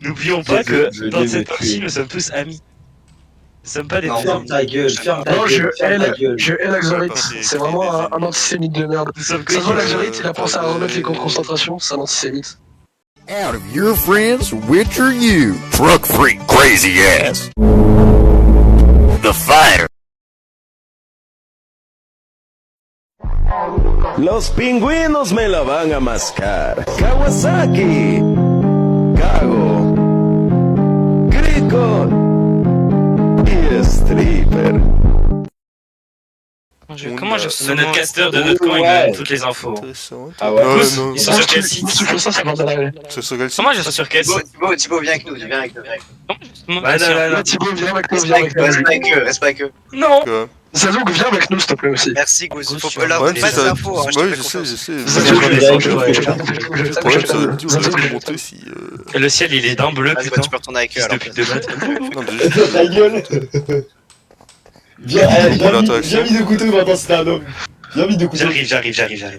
N'oublions pas que dans cette partie, nous sommes tous amis. Nous sommes pas des Non, vrais ferme amis. ta gueule, ferme ta Non, gueule, ferme ta gueule. je hais l'Axorite. parti C'est créer vraiment des un ennemis. antisémite de merde. Nous sommes Ça se voit, coéquipiers. l'Axorite, il a pensé à remettre les camps de concentration, c'est un antisémite. Out of your friends, which are you? Truck freak crazy ass. The fighter. Los pingüinos me la van a mascar. Kawasaki. Cago. Crico. Y stripper. Comment je C'est notre casteur de notre camp, il nous donne toutes les infos. Intéressant. Ah ouais. Ouais, non. Ils sont sur quel site? Si tu fais ça, ça va dans la C'est sur quel site? Comment je Ils sont sur quel site? Thibaut, viens avec nous, viens avec nous. Bah non, non, non. Thibaut, viens avec nous, Reste viens avec nous. pas avec eux. Non. Quoi? Zazouk, viens avec nous, s'il te plaît aussi. Merci, Gouz. Faut Ouais, leur Ouais, donner mais pas ça des va infos, hein, être... je te Ouais, fais je sais, confiance. je sais. Zazouk, je je vais vais je vais- Le problème, ça va être dur de remonter si... Et le ciel, il est d'un bleu, Vas-y, bah, putain. tu peux retourner avec eux Fils de alors. pute de bâtard. Non, mais juste... Ta gueule. Viens, Pour l'interaction. mis de couteau maintenant, c'était un homme. Viens mis de couteau. J'arrive.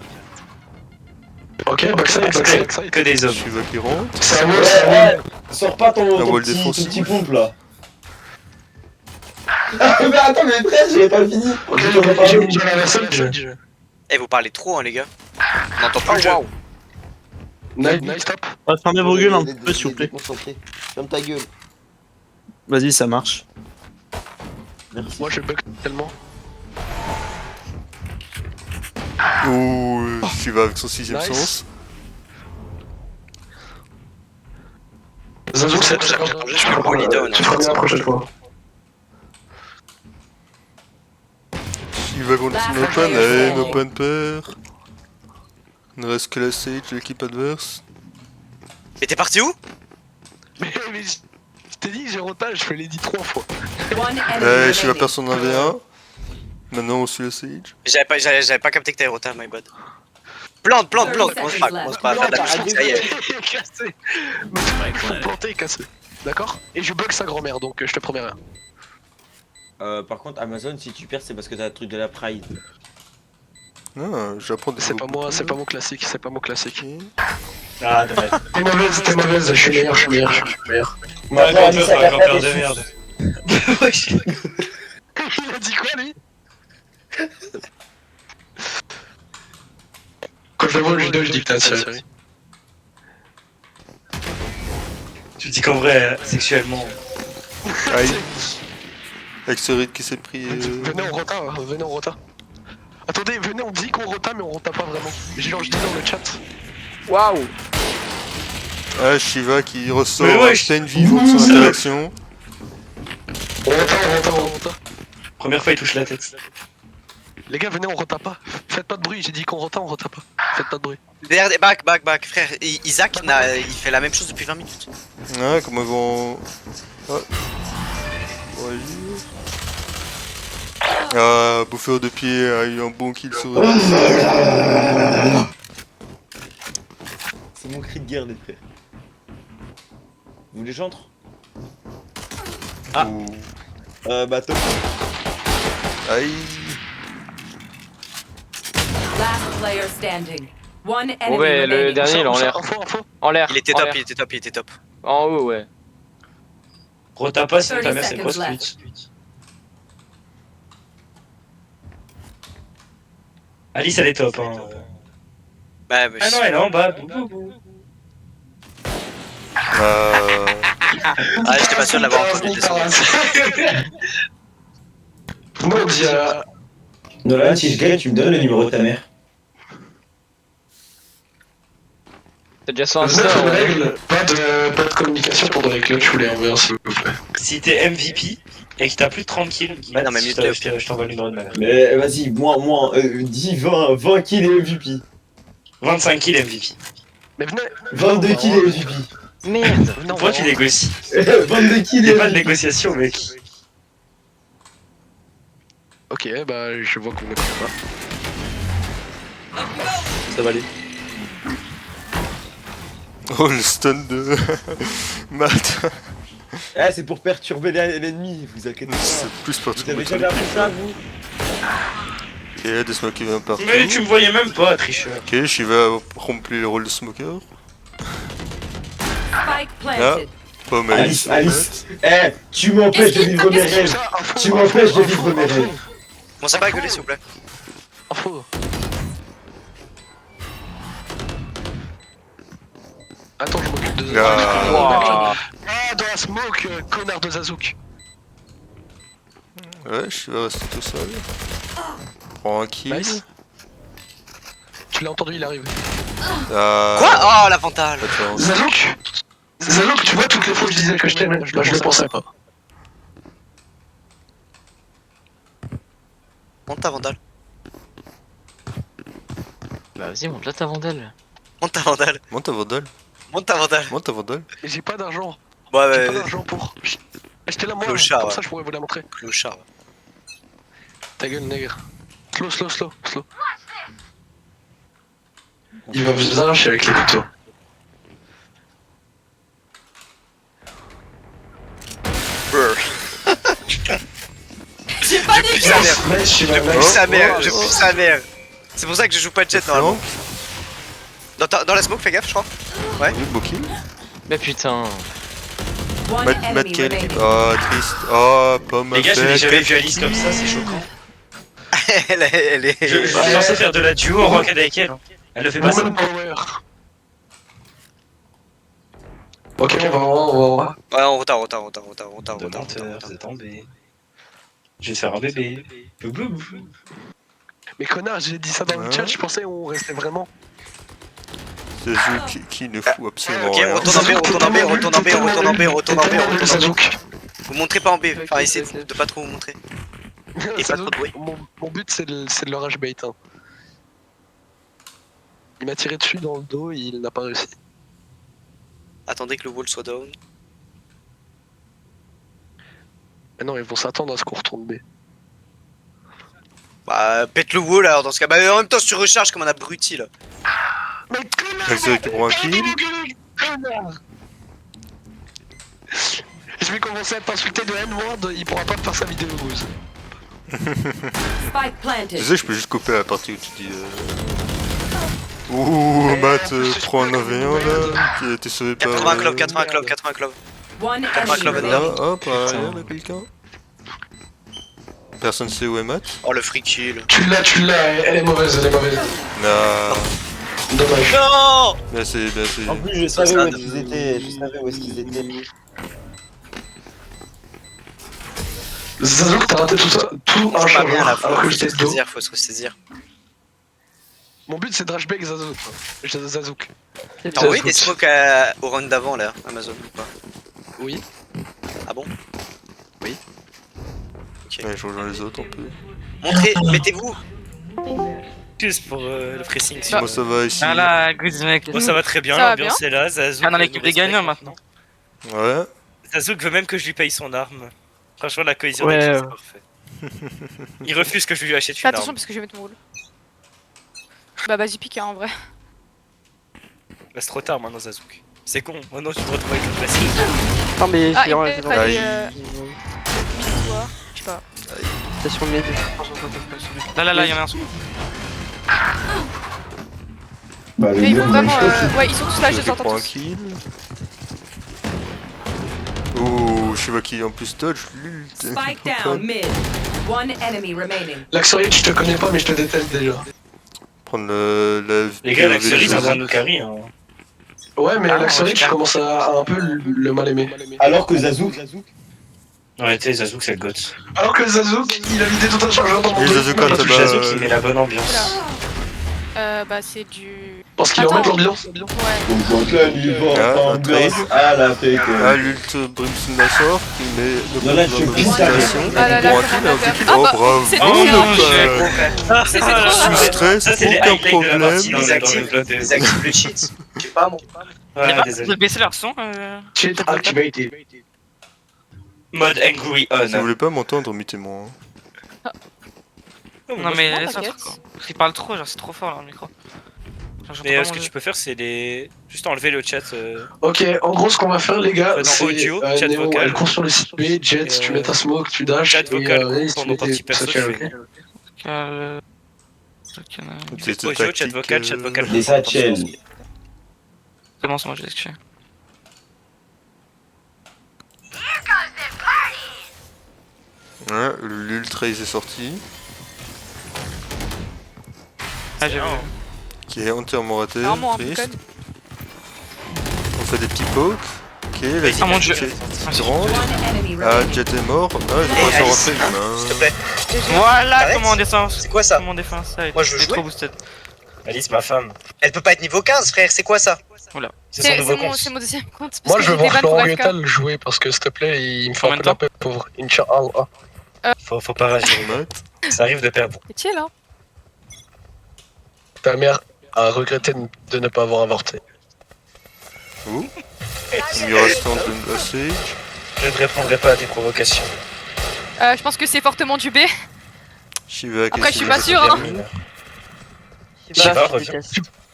Ok, backside. Que des Je hommes. suis va qui rentre. C'est à moi, c'est à moi. Sors pas ton wall petit défensive. pompe là. Ah, mais attends, mais frère, j'avais pas fini. Ok, Je vais pas parler. j'ai la message. Eh, vous parlez trop, hein, les gars. On entend plus le jeu. Nice, stop. Fermez vos gueules un peu, s'il vous plaît. Ferme ta gueule. Vas-y, ça marche. Moi, je bug tellement. Oh, tu vas avec son sixième Nice. sens. Zazouk, c'est Je peux le bully down. Tu feras bien la prochaine fois. Il va contre son open, allez, un open pair. Il ne reste que la stage de l'équipe adverse. Mais t'es parti où? Mais je t'ai dit que j'ai rotage, je fais les 10 3 fois. Ouais, je suis la personne 1v1. Maintenant on suit la stage. J'avais pas capté que t'avais rota, my bad. Plante. Commence pas à faire de la musique, ça y est. Cassé. Faut planter et casser. D'accord? Et je bug sa grand-mère, donc je te promets rien. Par contre, Amazon, si tu perds, c'est parce que t'as le truc de la Pride. Ah, j'apprends des C'est nouveaux pas moi, mots. c'est pas mon classique, c'est pas mon classique. Ah, dommage. T'es mauvaise, je suis meilleur. Maintenant, Alice a Grand qu'à peur faire de des merde. Il a dit quoi, lui? Quand je le vois au judo, je dis que t'es un série. Tu dis qu'en vrai, sexuellement. Aïe. Avec ce rythme qui s'est pris... Venez en rota. Attendez, venez, on dit qu'on rota, mais on rota pas vraiment. Genre, je dis dans le chat. Waouh! Ah, Shiva qui ressort Mais ouais, à peine vivant de son interaction. On rota. Première fois, il touche la tête. Les gars, venez, on rota pas. Faites pas de bruit, j'ai dit qu'on rota, on rota pas. Faites pas de bruit. Back, frère. Isaac, il fait la même chose depuis 20 minutes. Ah, comment ils vont... Ah. Ouais. Ah, bouffeur de pied a eu un bon kill sur... C'est mon cri de guerre, les frères. Vous voulez que j'entre? Ah. Bateau. Aïe. Last player standing. One enemy Ouais, le remaining. dernier, il est en l'air. En l'air. Il était en top, l'air. En haut, ouais. Rota pas, c'est ta 30 mère, c'est quoi ce seconds tweet? Alice, elle est top, hein. Bah, mais Ah non, elle est en bas. Ah, j'étais pas sûr de l'avoir entendu descendre. Moi, on dit à... Nolan, si je gagne, tu me donnes le numéro de ta mère. T'as déjà ça Vous êtes une règle, pas de communication pendant les clutches ou les envers, s'il vous plaît. Si t'es MVP et que t'as plus de 30 kills, Ouais, non, mais je t'envoie le numéro de ma mère. Mais vas-y, moi, dis 20 kills et MVP. 25 kills MVP. Mais venez. 22 kills et MVP. Merde! Pourquoi tu négocies? 22 kills Il et n'y a pas de MVP. négociation, mec. Ok, bah je vois qu'on ne connaît pas. Ça va aller. Oh, le stun de... Matt. Eh, c'est pour perturber l'ennemi, vous inquiétez pas. C'est plus partout. Vous avez jamais appris ça, vous? Ok, des smokers vient partout. Mais tu me voyais même pas, tricheur. Ok, Shiva remplit le rôle de smoker. Spike planted. Pomme Alice, Alice. Eh, tu m'empêches de vivre mes rêves. Tu m'empêches de vivre mes rêves. Commencez pas à gueuler s'il vous plaît. Info. Attends, je m'occupe de... Ah. Ah, dans la smoke, connard de Zazouk. Ouais, je vais rester tout seul. Prends un kill. Nice. Tu l'as entendu, il arrive. Ah. Quoi? Oh la Vandale. Attends. Zazouk, tu vois, toutes les fois que je disais que je t'aimais, là je le pensais pas. Monte ta Vandale. Bah vas-y, monte là ta vandale. Monte ta Vandale. Monte ta Vandale. Monte ta Vandale. Monte ta Vandale. J'ai pas d'argent. Ouais, J'ai pas ouais, d'argent pour... Achetez la moi, Clochard, comme ouais. ça je pourrais vous la montrer. clochard. Ta gueule, nègre. Slow. Il va vous arracher avec les couteaux. J'ai pas Je pue sa mère. Je pue sa mère. Je Oh. pue sa mère. C'est pour ça que je joue pas de jet normalement. Dans la smoke, fais gaffe, je crois. Oui, beau kill. Mais putain. One Matt enemy kill. remaining. Oh, triste. Oh, pomme Les gars, je n'ai fête. jamais vu Alice comme ça, c'est choquant. elle est... Je suis censé faire de la duo en rocket avec elle. Elle le fait pas ça. Woman power. Ok, on va. Ouais, on retard. De menteur, vous êtes tombé. Je vais te faire un bébé. Boubou. Mais connard, j'ai dit ça dans le Hein? chat, je pensais on restait vraiment. Zazouk qui ne fout absolument Ok, rien. retourne en B. Zazouk. Vous montrez pas en B, enfin essayez de pas trop vous montrer. Et pas trop de bruit. Mon but c'est de le rage bait. Hein. Il m'a tiré dessus dans le dos et il n'a pas réussi. Attendez que le wall soit down. Mais non, ils vont s'attendre à ce qu'on retourne B. Bah, pète le wall alors dans ce cas. Bah, en même temps, si tu recharges comme un abruti là. Mais connard, Zazouk qui prend un kill. Je vais commencer à t'insulter de N-word, il pourra pas faire sa vidéo Goose. Spike planted. Tu sais, je peux juste couper la partie où tu dis. Ouh, Matt prend un 1v1 là, qui a été sauvé par. 80 club. One Quatre enemy clubs remaining. Ah, hop, arrière là, quelqu'un. Personne sait où est Matt. Oh le free kill. Tu l'as, elle est mauvaise. Non. Dommage. Non. Bien c'est. En plus, je savais où ils étaient. Je savais où est-ce qu'ils étaient. Zazouk, t'as raté tout ça, tout un Pas bien chargeur, là, alors que j'étais de dos. faut se ressaisir. Mon but c'est de rage bait Zazouk. Zazouk. T'as envoyé des smokes au round d'avant là, Amazon ou pas? Oui. Ah bon? Ouais, je rejoins les autres, on peut. Montrez, mettez-vous. Juste pour le pressing. Moi ça va ici. Ah là, good mec. Moi ça va très bien, Ça va l'ambiance est là, Zazouk. Ah, dans l'équipe nous des gagnants respecte. maintenant. Ouais. Zazouk veut même que je lui paye son arme. Franchement, la cohésion Ouais, d'équipe, ouais. c'est parfait. Il refuse que je lui achète Fais une attention arme. parce que je vais mettre mon rôle. Bah vas-y pique hein, en vrai. Bah, c'est trop tard maintenant, Zazouk. C'est con, maintenant tu te retrouves avec le classique. Non mais Ah il fallait Aïe. mid-soir, je sais pas. c'est sur le Là, y'en a un sous. Bah, Mais ils vont vraiment ouais ils sont tous là, je les Zazouk entends prend un tous. kill. Ouh, je sais pas qui en plus dodge. Spike down mid. One enemy remaining. L'Axorite, je te connais pas mais je te déteste déjà. Prendre la. Les gars, la POV cerise de en train Zazouk. de nous carry. Hein. Ouais mais Ah, l'Axorite, ouais, je commence à un peu le mal aimer. Alors que Zazouk. En réalité, Zazouk c'est le goth. Alors que Zazouk, il a vidé tout un chargeur dans mon Oui, dos. Zazouk, Quand quand tu Zazouk, il met la bonne ambiance. Bah c'est du... Parce qu'il remet l'ambiance. Ouais. Donc là, il Ah, va un ambiance trade. à la fake. Ah, l'ult Brimstone Nassor qui met le Non, là, je bonhomme pisse en ta situation. Ah là là, Pour un comment kill, on un va faire kill. Ah Oh, bah, bravo. c'est Oh, bon, Nopal. C'est Sous stress, Ça, c'est les aucun highlights de la problème. partie dans le club. Désactive le cheat. Je sais pas moi. Ouais, Vous désolé. baissez leur son Cheat activated. Mode angry on. Si vous voulez pas m'entendre, mutez-moi. hein. Non mais Non, laisse-moi t'inquiète. faire, quoi. Il parle trop, genre c'est trop fort là le micro. Genre, j'entends Mais pas ce mon que jeu. tu peux faire, c'est les. Juste enlever le chat. Ok, en gros, ce qu'on va faire, les gars, Dans c'est audio, chat Néo, vocal. elle court sur le site B, Jet, tu mets ta smoke, tu dash, Chat vocal, Raze, tu pendant mets partie tes perso, social, tu fais. ok. C'était Audio, chat tactique, vocal, chat vocal. Des satchels. C'est bon, c'est moi, je l'ai tué. Ouais, l'ultra est sorti. Ah, j'ai vu. Qui est entièrement raté. Vraiment un Triste. bacon. On fait des petits pokes. Ok, la Ah, mon Dieu. grande. One enemy Ah, remaining. Jet est mort. Ah, j'ai Eh, pas s'en Alice, rentrer. s'il te plaît. Voilà Arrête. comment on défense. C'est quoi ça? Comment on défense ça. Moi, je veux C'est jouer. trop boosted. Alice, ma femme. Elle peut pas être niveau 15, frère, c'est quoi ça? C'est son nouveau compte. C'est mon deuxième compte. Moi, parce je que veux j'ai voir été ban pour FK. Florian jouer parce que s'il te plaît, il me fait un Combien peu de la paix pauvre. Inch'Allah. Faut pas rager. Ça arrive de perdre. Et tu es là. Ta mère a regretté de ne pas avoir avorté. Ouh. Il lui reste un de la Sage. Je ne répondrai pas à tes provocations. Je pense que c'est fortement du B. Shiva, Après, je suis pas sûr, hein. Shiva, reviens.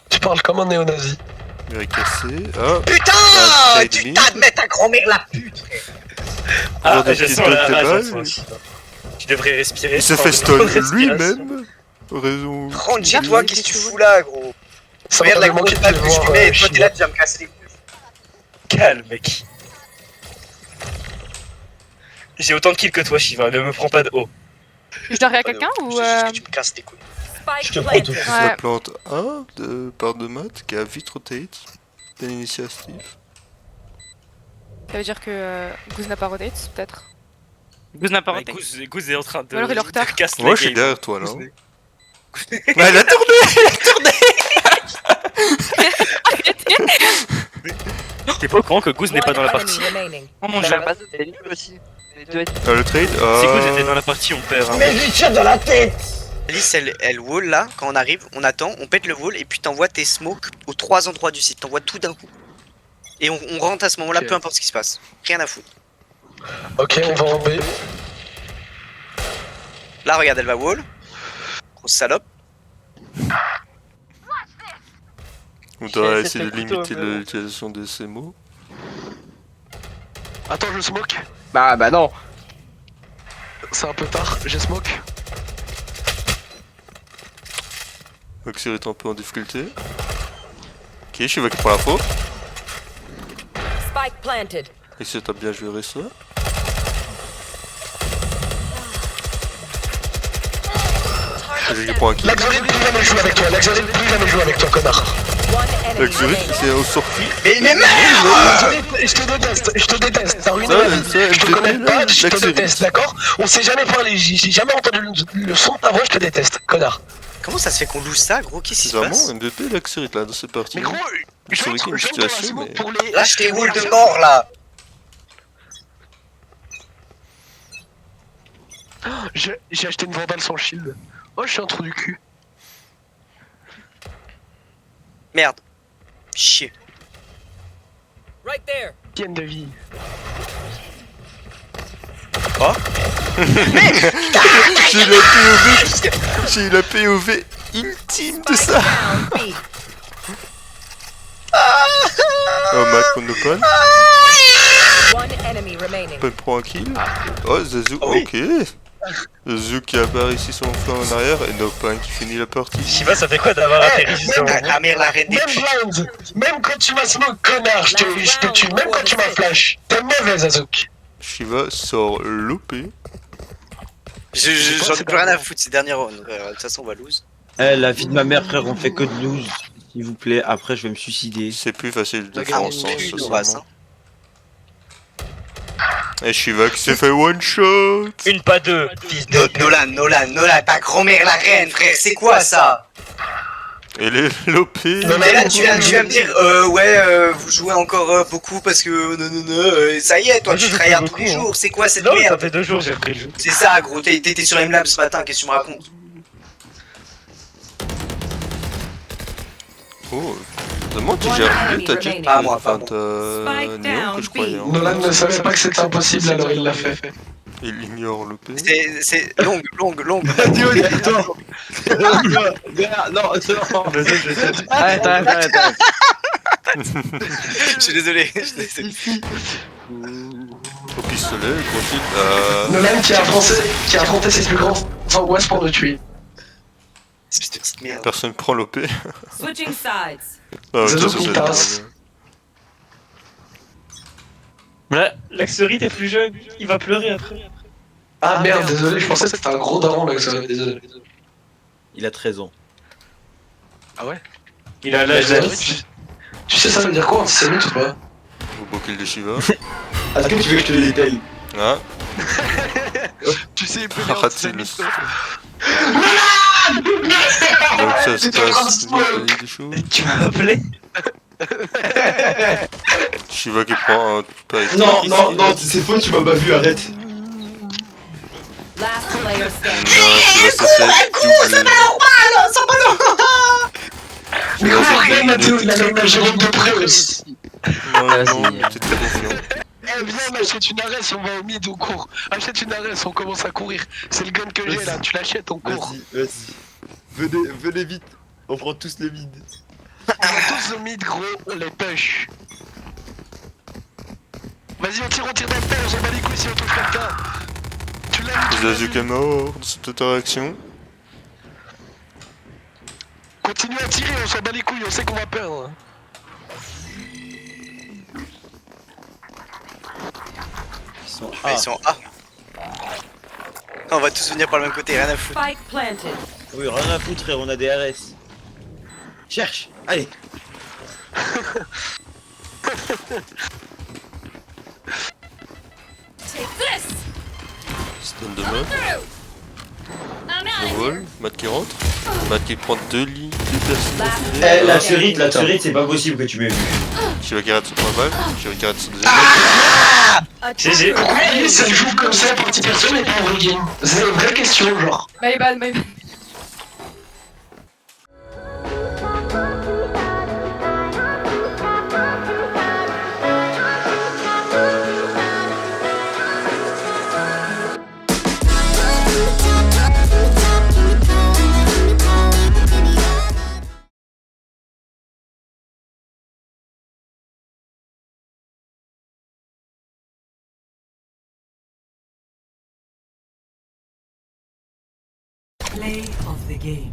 Tu parles comme un néo-nazi. Il est cassé. Ah, Putain! Ah, Tu Teddy. t'admets ta grand-mère la pute! Ah, des je petites sens la doigts de rage en balle. toi, Shiva. Tu devrais respirer. il se sans fait stun respiration. lui-même. Raison. Rentre chez toi, qu'est-ce que tu fous là, gros? Ça Regarde m'a la manqué grosse de balle te que je lui voir, mets et toi t'es Shiva. là, tu vas me casser les couilles. Calme, mec. J'ai autant de kills que toi, Shiva. Ne me prends pas de haut. Je dois à quelqu'un ou C'est juste que tu me casses les couilles. Je Spike te prends tout. planted. La Ouais. plante 1 de part de Matt qui a vite rotate. Belle initiative. Ça veut dire que Goose n'a pas rotate, peut-être. Goose n'a pas Ouais, raté. Goose est en train de. Ou alors il est en retard. de casser Moi la je suis game. derrière toi là. Goose n'est- Ouais, elle a tourné. T'es pas au courant que Goose n'est pas dans la One partie. enemy remaining. Oh mon dieu. Ah, le trade. Si Goose Ah. était dans la partie, on perd. hein. Mais je lui tire dans la tête. Alice, elle wall là, quand on arrive, on attend, on pète le wall et puis t'envoies tes smokes aux 3 endroits du site. T'envoies tout d'un coup. Et on rentre à ce moment-là, Ok. peu importe ce qui se passe. Rien à foutre. Ok, on va en B. Là, regarde, elle va wall. Grosse salope. On doit essayer de limiter l'utilisation de ces mots. Attends, je smoke. Bah non. C'est un peu tard, j'ai smoke. Oxyr est un peu en difficulté. Ok, Shiva qui prend la faute. Spike planted. Et si t'as bien géré ça. J'ai qui prend un kill. L'Axorite, plus jamais jouer avec toi. L'Axorite, plus jamais jouer avec toi, connard. One enemy Oxyr remaining. c'est au sorti. Mais merde! L'Axorite, je te déteste. T'as ruiné Ça, ma vie. ça, Je te MVP, connais pas, je te l'Axorite. déteste, d'accord? On s'est jamais parlé, j'ai jamais entendu le son de ta voix, je te déteste, connard. Comment ça se fait qu'on lose ça, gros? Qu'est-ce qui C'est se vraiment passe? MVP l'Oxyr là dans cette partie. Mais gros, je Sur une situation, mais. pour les... Lâche tes walls de mort là! J'ai acheté une Vandale sans shield. Oh, je suis un trou du cul. Merde. Chier. Right there. Tienne de vie. J'ai eu la POV ultime de ça. Down B. Oh, Mac on open. One enemy remaining. Open prend un kill. Oh, Zazu, ok. Zazu qui apparaît ici sur mon flanc en arrière et Nopin qui finit la partie. Shiva, ça fait quoi d'avoir atterri juste au moment? Ta mère la reine des Même putes. blind, même quand tu m'as smoke, connard, je te tue. Même quand tu m'as flash. T'es mauvais, Azuk. Shiva sort loupé. J'en ai plus rien à foutre ces derniers rounds. De toute façon, on va lose. Eh, la vie de ma mère, frère, on fait que de lose. S'il vous plaît, après je vais me suicider. C'est plus facile de Ah, on défense. tue nos races, hein. Et Shiva qui s'est fait one shot. Une pas deux, fils de pute. Nolan, ta grand-mère la reine, frère, c'est quoi ça? Et les lopés. Mais là, tu vas me dire, vous jouez encore beaucoup parce que ça y est, toi, tu tryhard tous les jours, c'est quoi cette Non, ça merde? fait 2 jours j'ai repris le jeu. C'est ça, gros, t'étais sur MLab ce matin, qu'est-ce que tu me racontes? Oh, demande qui gère mieux ta jet. Pas moi, pas Enfin, t'as Spike Néon down que je croyais. B. hein. Nolan ne savait pas que c'était impossible, alors il l'a fait. Il ignore l'OP. C'est longue. Non, c'est bon. Arrête. Je suis désolé. Au pistolet, gros kill. Nolan qui a affronté ses plus grandes angoisses pour le tuer. Espèce de petite merde. Personne prend l'OP. Switching sides. Ah, Zazu ça, qui c'est tasse. L'Axorite est plus jeune, il va pleurer après. Ah merde, désolé, je pensais que c'était un gros daron là que ça. Désolé. Il a 13 ans. Ah ouais? Il a l'âge d'Alice. Tu sais ça veut dire quoi antisémite ou pas? Au boucle de Shiva. Est-ce que tu veux que je te le détaille? Ah, Tu sais, peu raté le son. Donc ça se passe des choses. Tu m'as appelé? Shiva qui prend un paquet. Non, non, non, c'est faux, tu m'as pas vu, arrête. Last player Non, standing. Shiva ça fait double. Mais on rien à tout, il a même un Jérôme de près aussi. Non, non, t'es très confiant. Eh viens, on achète une arrête, on va au mid, on court. Achète une arrête, on commence à courir. C'est le gun que j'ai là, tu l'achètes, on court. Vas-y. Venez vite. On prend tous le mid. On va tous au mid, gros, on les push. Vas-y, on tire dans le père, j'en bats les couilles si on touche quelqu'un. Tu l'as mis, tu l'as Zazuke est mis. mort de cette interaction. Continue à tirer, on s'en bat les couilles, on sait qu'on va perdre. Ils sont A. On va tous venir par le même côté, rien à foutre. Spike planted. Oui, rien à foutre, frère, on a des RS. Cherche, allez. Take this. Stun de Matt. Le vol. Matt qui rentre. Matt qui prend 2 lits, 2 personnes. Eh, la turite, c'est pas possible que tu m'aies vu. Shiva qui rate son premier balle. Shiva qui rate son deuxième balle. GG. Oui, ça joue comme ça, partie personne et pas en vrai game. C'est une vraie question, genre. My bad, my bad. Play of the game.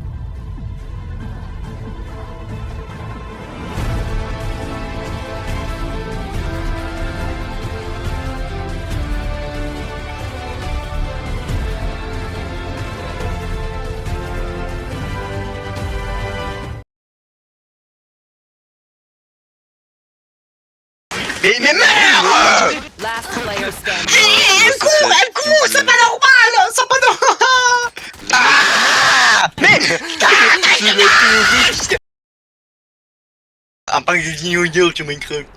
Mais merde! Last player standing. Elle court, c'est pas normal! C'est pas normal! Ah! Mais! Un pack de dinosaures sur Minecraft.